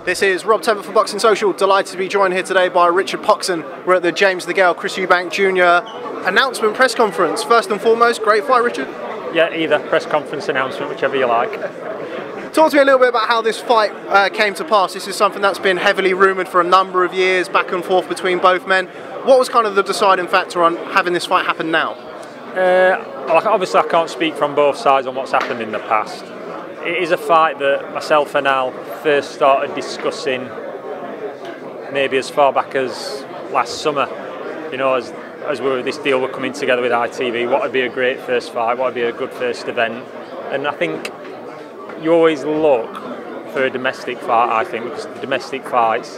This is Rob Tebbutt for Boxing Social. Delighted to be joined here today by Richard Poxon. We're at the James DeGales, Chris Eubank Jr. announcement press conference. First and foremost, great fight, Richard? Yeah, either press conference, announcement, whichever you like. Talk to me a little bit about how this fight came to pass. This is something that's been heavily rumoured for a number of years, back and forth between both men. What was kind of the deciding factor on having this fight happen now? Obviously I can't speak from both sides on what's happened in the past. It is a fight that myself and Al first started discussing maybe as far back as last summer. You know, as this deal were coming together with ITV, what would be a great first fight, what would be a good first event. And I think you always look for a domestic fight, I think, because the domestic fights,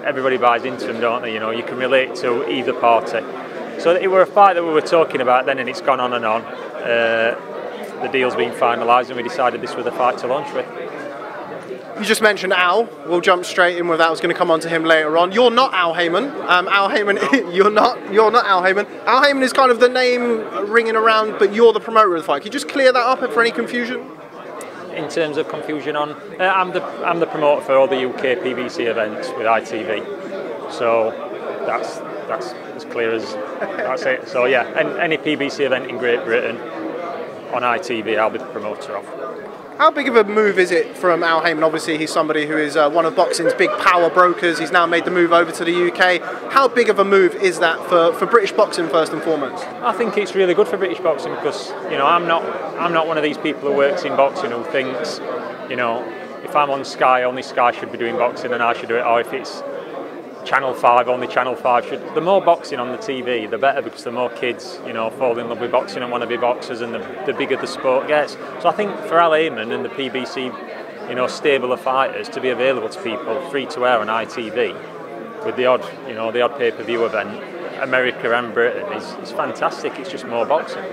everybody buys into them, don't they? You know, you can relate to either party. So it were a fight that we were talking about then, and it's gone on and on. The deal's been finalised, and we decided this was the fight to launch with. You just mentioned Al. We'll jump straight in with that. I was going to come on to him later on. You're not Al Haymon. Al Haymon, you're not Al Haymon. Al Haymon is kind of the name ringing around, but you're the promoter of the fight. Can you just clear that up for any confusion? In terms of confusion on, I'm the promoter for all the UK PBC events with ITV. So that's as clear as that's it. So yeah, any PBC event in Great Britain on ITV, I'll be the promoter of. How big of a move is it from Al Haymon? Obviously, he's somebody who is one of boxing's big power brokers. He's now made the move over to the UK. How big of a move is that for British boxing first and foremost? I think it's really good for British boxing because, you know, I'm not one of these people who works in boxing who thinks, you know, if I'm on Sky, only Sky should be doing boxing and I should do it, or if it's Channel 5, only Channel 5 should. The more boxing on the TV, the better, because the more kids, you know, fall in love with boxing and want to be boxers, and the bigger the sport gets. So I think for Al Haymon and the PBC, you know, stable of fighters to be available to people free to air on ITV with the odd pay-per-view event, America and Britain is fantastic. It's just more boxing.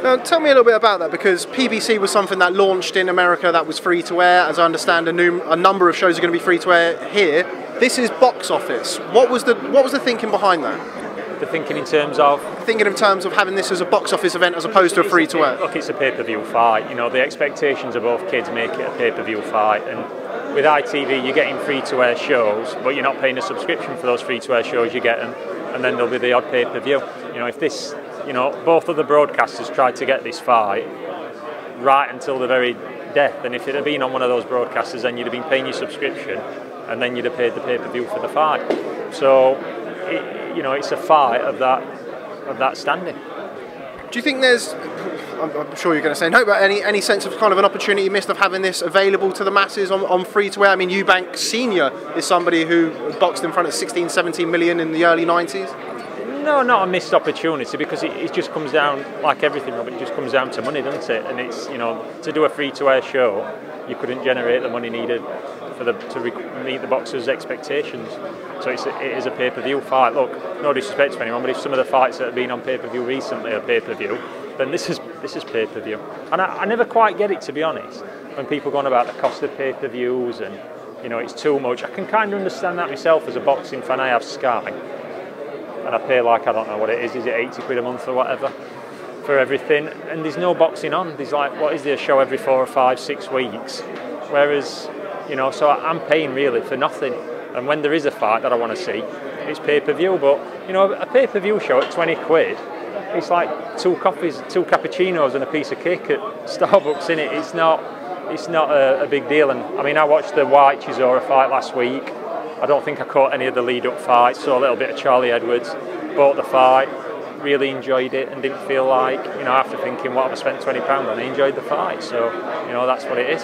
Now, tell me a little bit about that, because PBC was something that launched in America that was free to air. As I understand, a number of shows are going to be free to air here. This is box office. What was the thinking behind that? The thinking in terms of? Thinking in terms of having this as a box office event as opposed to a free to air. Look, it's a pay-per-view fight. You know, the expectations of both kids make it a pay-per-view fight. And with ITV, you're getting free to air shows, but you're not paying a subscription for those free to air shows. You get them, and then there'll be the odd pay-per-view. You know, if this, you know, both of the broadcasters tried to get this fight right until the very death, and if it had been on one of those broadcasters, then you'd have been paying your subscription, and then you'd have paid the pay-per-view for the fight. So, you know, it's a fight of that standing. Do you think there's, I'm sure you're going to say no, but any sense of kind of an opportunity missed of having this available to the masses on free to air? I mean, Eubank Sr. is somebody who boxed in front of 16, 17 million in the early 90s. No, not a missed opportunity, because it just comes down, like everything, Robert, it just comes down to money, doesn't it? And it's, you know, to do a free-to-air show, you couldn't generate the money needed to meet the boxers' expectations. So it is a pay-per-view fight. Look, no disrespect to anyone, but if some of the fights that have been on pay-per-view recently are pay-per-view, then this is pay-per-view. And I never quite get it, to be honest, when people go on about the cost of pay-per-views and, you know, it's too much. I can kind of understand that myself as a boxing fan. I have Sky. And I pay, like, I don't know what it is it 80 quid a month or whatever for everything, and there's no boxing on. There's like, what is there, a show every 4 or 5, 6 weeks, whereas, you know, so I'm paying really for nothing. And when there is a fight that I want to see, it's pay-per-view. But, you know, a pay-per-view show at 20 quid, it's like 2 coffees, 2 cappuccinos and a piece of cake at Starbucks, innit? It's not a big deal. And I mean, I watched the White Chisora fight last week. I don't think I caught any of the lead-up fights, saw a little bit of Charlie Edwards, bought the fight, really enjoyed it, and didn't feel like, you know, after thinking, what have I spent £20 on, I enjoyed the fight. So, you know, that's what it is.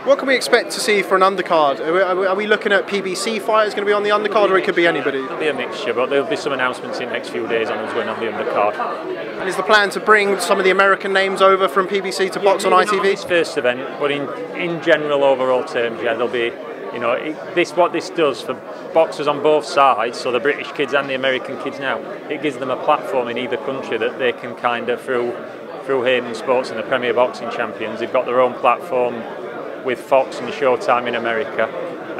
What can we expect to see for an undercard? Are we looking at PBC fighters going to be on the undercard, or it could be anybody? It'll be a mixture, but there'll be some announcements in the next few days on who's going on the undercard. And is the plan to bring some of the American names over from PBC to box on ITV? It's first event, but in general, overall terms, yeah, there'll be, you know, what this does for boxers on both sides, so the British kids and the American kids now, it gives them a platform in either country that they can kind of, through Haymon Sports and the Premier Boxing Champions, they've got their own platform with Fox and Showtime in America,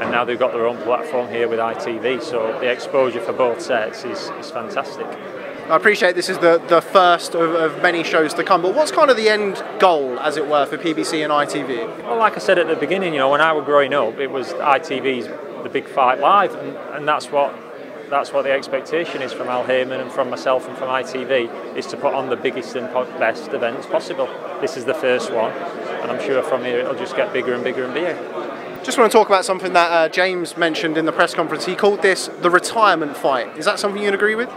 and now they've got their own platform here with ITV, so the exposure for both sets is fantastic. I appreciate this is the first of many shows to come, but what's kind of the end goal, as it were, for PBC and ITV? Well, like I said at the beginning, you know, when I was growing up, it was ITV's The Big Fight Live, and that's what the expectation is from Al Haymon and from myself and from ITV, is to put on the biggest and best events possible. This is the first one, and I'm sure from here it'll just get bigger and bigger and bigger. Just want to talk about something that James mentioned in the press conference. He called this the retirement fight. Is that something you'd agree with?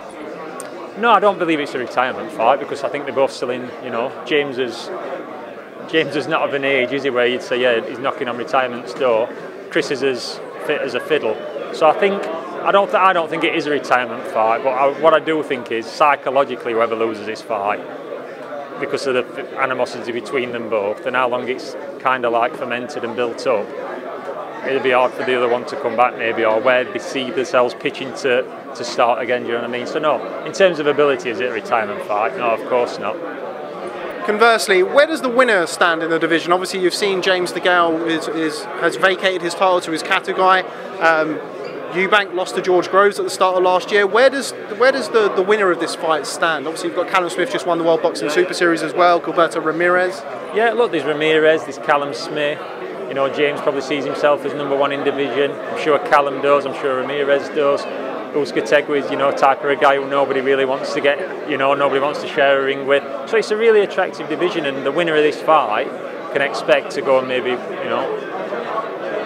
No, I don't believe it's a retirement fight, because I think they're both still in, you know, James is not of an age, is he, where you'd say, yeah, he's knocking on retirement's door. Chris is as fit as a fiddle. So I don't think it is a retirement fight, but what I do think is, psychologically, whoever loses this fight, because of the animosity between them both, and how long it's kind of like fermented and built up, it'll be hard for the other one to come back maybe, or where they see themselves pitching to start again, do you know what I mean? So no, in terms of ability, is it a retirement fight? No, of course not. Conversely, where does the winner stand in the division? Obviously you've seen James DeGales has vacated his title to his cattle guy. Eubank lost to George Groves at the start of last year. Where does the winner of this fight stand? Obviously you've got Callum Smith, just won the World Boxing Super Series as well, Gilberto Ramirez. Yeah, look, there's Ramirez, there's Callum Smith. You know, James probably sees himself as #1 in division. I'm sure Callum does, I'm sure Ramirez does. Uzcategui is, you know, type of a guy who nobody really wants to get, you know, nobody wants to share a ring with. So it's a really attractive division, and the winner of this fight can expect to go and maybe, you know,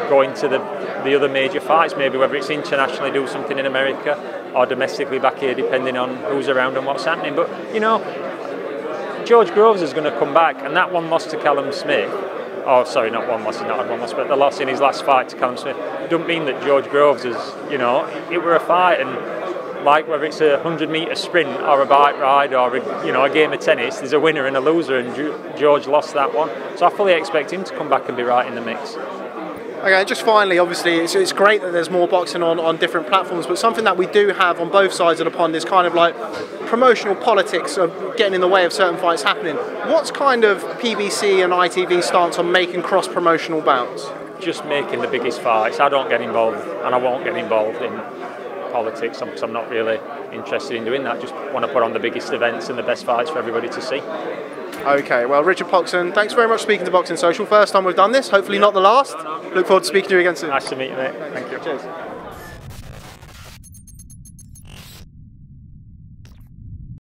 go into the other major fights, maybe whether it's internationally, do something in America, or domestically back here, depending on who's around and what's happening. But, you know, George Groves is going to come back, and that one loss to Callum Smith, oh sorry, not one loss, he's not had one loss, but the loss in his last fight to Callum Smith, don't mean that George Groves is, you know, it were a fight, and like whether it's a 100-metre sprint or a bike ride or you know, a game of tennis, there's a winner and a loser, and George lost that one. So I fully expect him to come back and be right in the mix. Okay, just finally, obviously, it's great that there's more boxing on different platforms, but something that we do have on both sides of the pond is kind of like promotional politics of getting in the way of certain fights happening. What's kind of PBC and ITV stance on making cross-promotional bouts? Just making the biggest fights. I don't get involved, and I won't get involved in politics, because I'm not really interested in doing that. Just want to put on the biggest events and the best fights for everybody to see. Okay, well, Richard Poxon, thanks very much for speaking to Boxing Social. First time we've done this, hopefully not the last. Look forward to speaking to you again soon. Nice to meet you, mate. Thank you. Cheers.